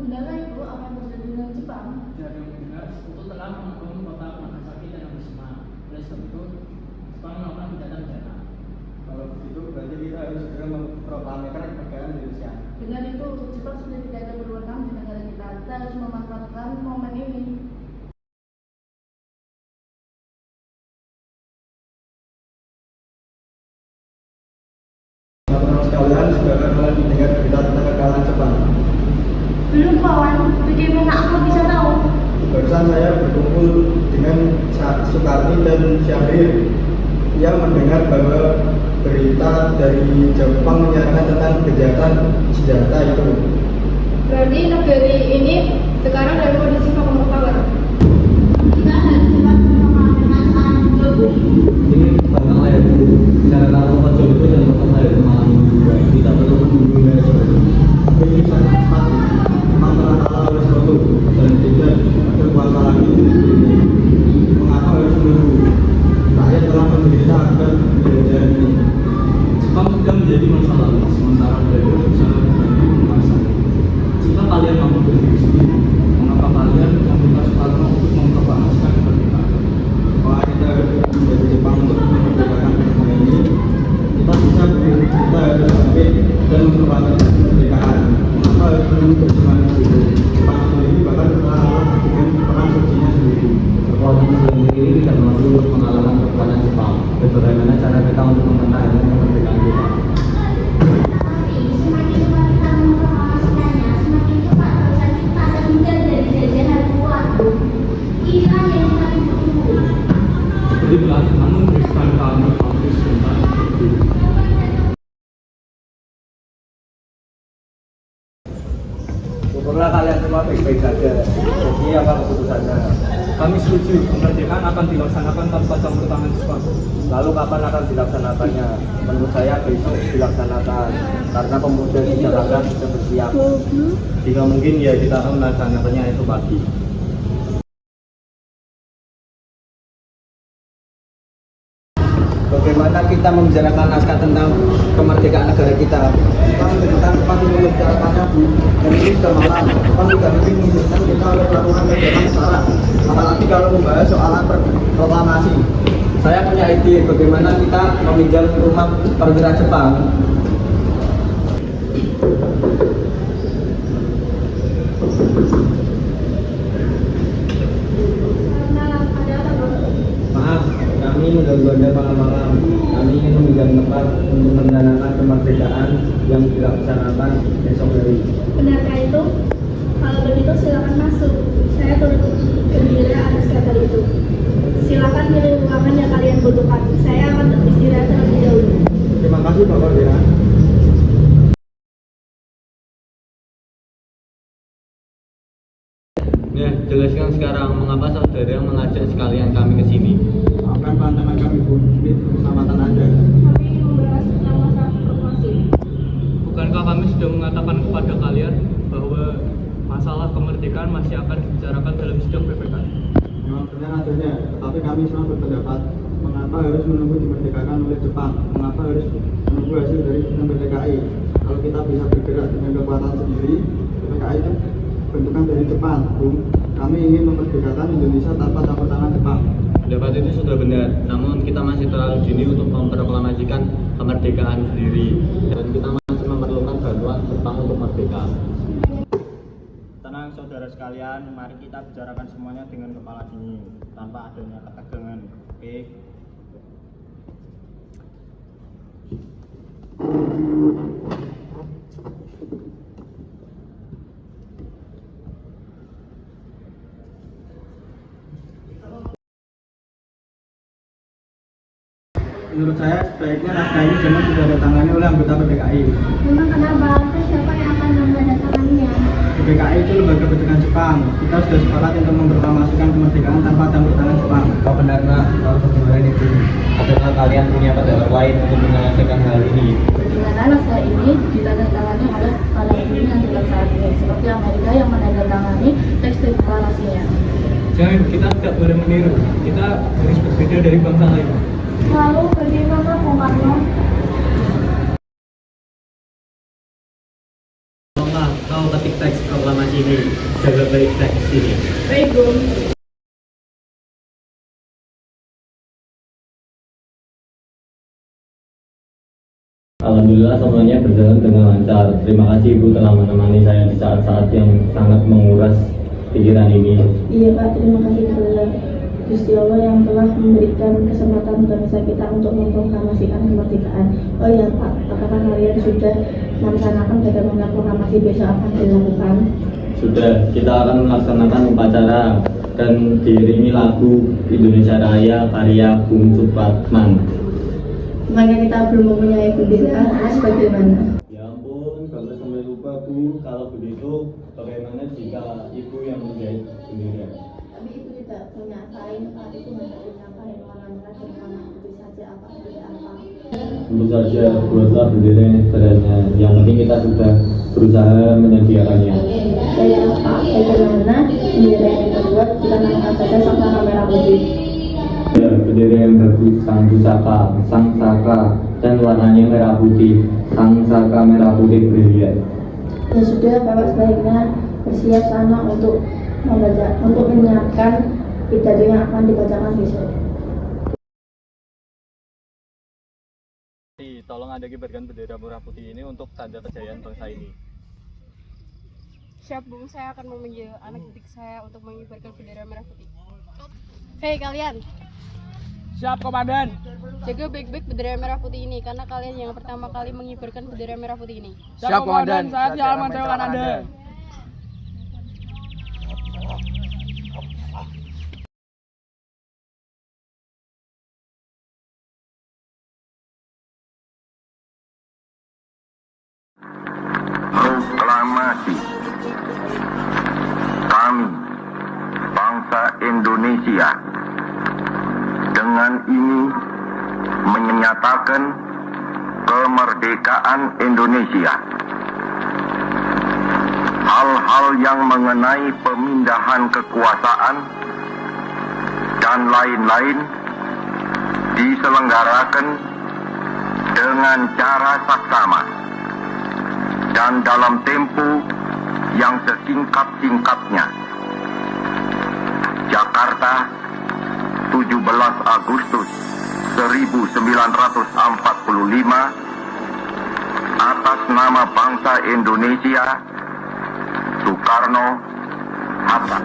Benarkah itu apa yang terjadi dengan Jepang? Tidak ada yang benar, Sekutu telah membangun kota Nagasaki dan Hiroshima. Oleh sebab itu, Jepang melakukan tindakan. Kalau begitu berarti kita harus segera memproklamirkan kemerdekaan Indonesia. Benar itu, Jepang sudah tidak ada berwenang di negara kita. Kita harus memanfaatkan momen ini. Teman-teman sekalian sudah pernah mendengar berita tentang kekalahan Jepang? Belum kawan, bagaimana aku bisa tahu? Barusan saya berkumpul dengan Sukarni dan Syahrir. Ia mendengar bahwa berita dari Jepang menyatakan tentang kejahatan senjata itu. Berarti negeri ini sekarang dalam kondisi super power. Kita harus cepat memperkenalkan sekarang juga, Bu. Ini tentang layar dulu. Cara tahu apa jodoh itu dan tentang layar malam juga. Kita perlu menunggu ya. Ini sangat cepat. Jepang telah kalah oleh Sekutu dan tidak berkuasa lagi. Mengapa harus menunggu? Rakyat telah menderita akibat penjajahan ini. Jepang sudah menjadi masa lalu, sementara mereka berusaha menjadi masa. Jika kalian mampu berdiri sendiri, mengapa kalian meminta Soekarno untuk memproklamasikan kemerdekaan? Apakah kita harus menjadi Jepang untuk memerdekakan negara ini? Kita harus bangkit dan mempertahankan kemerdekaan. Mengapa harus menunggu perjuangan itu? Jepang sendiri bahkan telah kalah dengan perang sucinya sendiri. Kekuatan Muslim sendiri tidak mampu untuk mengalahkan kekuatan Jepang. Dan bagaimana cara kita untuk mempertahankan kemerdekaan kita? Tapi semakin cepat kita memproklamasikannya, semakin cepat bangsa kita terhindar dari jajahan luar. Inilah yang kita tunggu-tunggu. Berilah, namun berikan kami waktu sebentar. Syukurlah kalian semua baik-baik saja. Jadi apa keputusannya? Kami setuju, kemerdekaan akan dilaksanakan tanpa campur tangan Jepang. Lalu kapan akan dilaksanakannya? Menurut saya besok dilaksanakan karena pemuda di Jakarta sudah bersiap. Jika mungkin ya kita akan melaksanakannya esok pagi. Bagaimana kita membicarakan naskah tentang kemerdekaan negara kita? Kita menentukan tempat untuk membicarakannya, Bu. Dan ini sudah malam. Jepang tidak mungkin mengizinkan kita oleh melakukan kegiatan sekarang. Apalagi kalau membahas soal proklamasi. Saya punya ide bagaimana kita meminjam rumah perwira Jepang. Maaf, kami mengganggu Anda malam-malam. Kami ingin meminjam tempat untuk mencanangkan kemerdekaan yang dilaksanakan besok hari. Benarkah itu? Kalau begitu silakan masuk. Saya turut gembira atas kabar itu. Silakan pilih ruangan yang kalian butuhkan. Saya akan beristirahat terlebih dahulu. Terima kasih Bapak Wira. Nah, jelaskan sekarang mengapa saudara mengajak sekalian kami ke sini. Maafkan pandangan kami, Bu. Ini keselamatan Anda. Kami ingin membahas tentang masalah proklamasi. Bukankah kami sudah mengatakan kepada kalian bahwa masalah kemerdekaan masih akan dibicarakan dalam sidang PPK? Memang benar adanya, tetapi kami semua berpendapat mengapa harus menunggu dimerdekakan oleh Jepang? Mengapa harus menunggu hasil dari sistem PPKI? Kalau kita bisa bergerak dengan kekuatan sendiri, PPKI itu bentukan dari Jepang, Bu. Kami ingin memerdekakan Indonesia tanpa campur tangan Jepang. Pendapat itu sudah benar, namun kita masih terlalu dini untuk memproklamasikan kemerdekaan sendiri. Dan kita masih memerlukan bantuan Jepang untuk merdeka. Tenang saudara sekalian, mari kita bicarakan semuanya dengan kepala dingin, tanpa adanya ketegangan. Oke? Menurut saya sebaiknya naskah ini jangan ditandatangani oleh anggota PPKI. Memang kenapa? Terus siapa yang akan menandatanganinya? PPKI itu lembaga bentukan Jepang. Kita sudah sepakat untuk memproklamasikan kemerdekaan tanpa campur tangan Jepang. Apa benar nak kalau bagaimana itu? Apakah kalian punya pendapat lain untuk menyelesaikan hal ini? Di mana naskah ini ditandatangani oleh para pemimpin yang tinggal saat ini, seperti Amerika yang menandatangani teks deklarasinya. Jangan, kita tidak boleh meniru. Kita harus berbeda dari bangsa lain. Lalu bagaimana Bung Karno? Kalau kau ketik teks proklamasi ini. Jaga baik-baik di sini. Baik, Bu. Alhamdulillah semuanya berjalan dengan lancar. Terima kasih Ibu telah menemani saya di saat-saat yang sangat menguras pikiran ini. Iya, Pak. Terima kasih kepada Gusti Allah yang telah memberikan kesempatan bangsa kita untuk memproklamasikan kemerdekaan. Oh ya, Pak, apakah kalian sudah melaksanakan bagaimana proklamasi besok akan dilakukan? Sudah, kita akan melaksanakan upacara dan diiringi lagu Indonesia Raya karya Bung Supratman. Makanya kita belum mempunyai bendera, terus bagaimana? Ya ampun, baru sampai lupa Bu. Kalau begitu, bagaimana jika Ibu yang menjahit bendera? Tapi itu tidak punya kain, Pak. Itu hanya punya kain warna merah dan warna putih saja. Apa tidak apa? Tentu saja, buatlah bendera yang sederhana. Yang penting kita sudah berusaha menyediakannya. Baiklah, Pak. Bagaimana bendera yang kita buat? Kita namakan saja sama kamera putih. Ya, bendera yang bagus, sang pusaka, sang saka, dan warnanya merah putih. Sang saka merah putih brilian. Ya sudah, Bapak sebaiknya bersiap sana untuk menyiapkan pidato yang akan dibacakan besok. Tolong Anda kibarkan bendera merah putih ini untuk tanda kejayaan bangsa ini. Siap, Bung. Saya akan memanggil anak didik saya untuk mengibarkan bendera merah putih. Hei kalian, Siap, Komandan. jaga baik-baik bendera merah putih ini karena kalian yang pertama kali mengibarkan bendera merah putih ini. Siap, Komandan. Saya di halaman sewakan Anda. Proklamasi. Kami, bangsa Indonesia, dengan ini menyatakan kemerdekaan Indonesia. Hal-hal yang mengenai pemindahan kekuasaan dan lain-lain diselenggarakan dengan cara saksama dan dalam tempo yang sesingkat-singkatnya. Jakarta, 17 Agustus 1945, atas nama bangsa Indonesia, Soekarno, Hatta.